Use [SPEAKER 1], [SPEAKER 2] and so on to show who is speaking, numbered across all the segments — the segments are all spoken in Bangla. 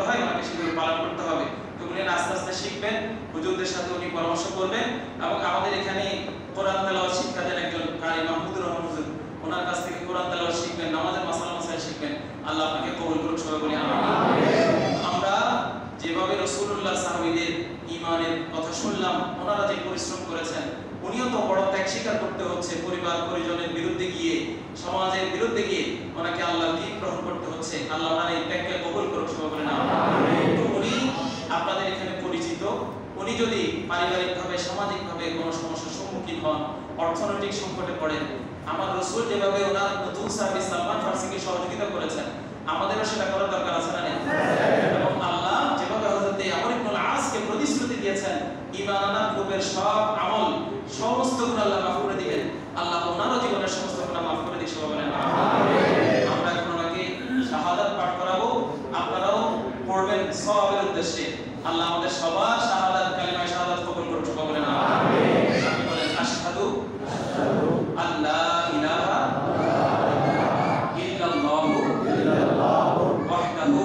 [SPEAKER 1] হয় ওনাকে সেগুলো পালন করতে হবে। তো উনি আস্তে আস্তে শিখবেন, হুজুরদের সাথে উনি পরামর্শ করবেন এবং আমাদের এখানে কোরআন তেলাওয়াত শিক্ষা দেন একজন কারি মাহমুদুর রহমান হুজুর, ওনার কাছ থেকে কোরআন তেলাওয়াত শিখবেন, নামাজের মাসালা মাসাইল শিখবেন। আল্লাহ আপনাকে কবুল করুন, সবাই বলি আমিন। আমরা যেভাবে রাসূলুল্লাহ সাহাবীদের ঈমানের কথা শুনলাম, ওনারা যে পরিশ্রম করেছেন, উনিও তো বড় ত্যাগ স্বীকার করতে হচ্ছে, পরিবার পরিজনের বিরুদ্ধে গিয়ে, সমাজের বিরুদ্ধে গিয়ে ওনাকে আল্লাহর দ্বীন গ্রহণ করতে হচ্ছে। আল্লাহ ওনার এই ত্যাগকে কবুল করুন, সবাই বলেন আমিন। তো উনি আপনাদের এখানে পরিচিত, উনি যদি পারিবারিকভাবে সামাজিকভাবে কোনো সমস্যার সম্মুখীন হন, অর্থনৈতিক সংকটে পড়েন, আমার রাসূল যেভাবে ওনার নতুন সাহাবী সালমান ফারসিকে সহযোগিতা করেছেন, আমাদেরও সেটা করার দরকার আছে না? এবং আল্লাহ যেভাবে হযরত আমর ইবনুল আসকে প্রতিশ্রুতি দিয়েছেন ঈমান আনার পূর্বের সব আমল সমস্ত গুনাহ আল্লাহ মাফ করে দিবেন, আল্লাহ ওনারও জীবনের সমস্ত গুনাহ মাফ করে দিন, সবাই বলেন আমিন। আমরা এখন ওনাকে শাহাদাত পাঠ করাবো, আপনারাও পড়বেন সওয়াবের উদ্দেশ্যে। আল্লাহ আমাদের সবার শাহাদাত কালিমা শাহাদাত কবুল করুন, সবাই বলেন আমিন। আপনি বলেন আশহাদু আল্লা ইলাহা ইল্লাল্লাহু ওয়াহদাহু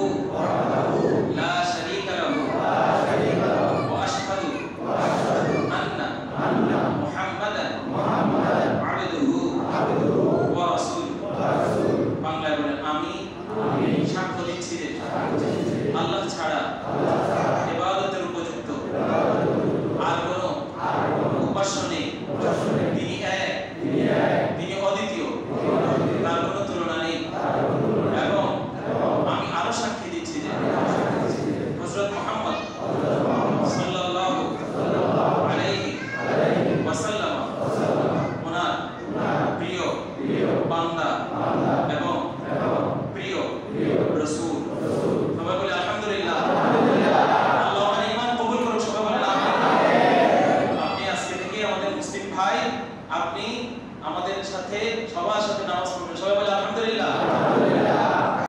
[SPEAKER 1] লা শারীকা লাহু ওয়া আশহাদু আন্না মুহাম্মাদান আবদুহু ওয়া রাসূলুহু। বাংলায় বলেন আমি সাক্ষ্য দিচ্ছি যে আল্লাহ ছাড়া ইবাদতের উপযুক্ত আর কোনো উপাস্য নেই, তিনি এক, তিনি অদ্বিতীয়, তার কোনো তুলনা নেই। এবং আমি আরো সাক্ষী দিচ্ছি যে হযরত মুহাম্মদ সাল্লাল্লাহু আলাইহি ওয়াসাল্লাম ওনার প্রিয় বান্দা এবং প্রিয় রাসূল। সবাই বলে আলহামদুলিল্লাহ। আল্লাহ আমাদের ঈমান কবুল করুন, সবাই বলেন আমিন। আপনি আজকে থেকে আমাদের মুসলিম ভাই, আপনি আমাদের সাথে সবার সাথে নামাজ পড়বেন, সবাই বলে আলহামদুলিল্লাহ।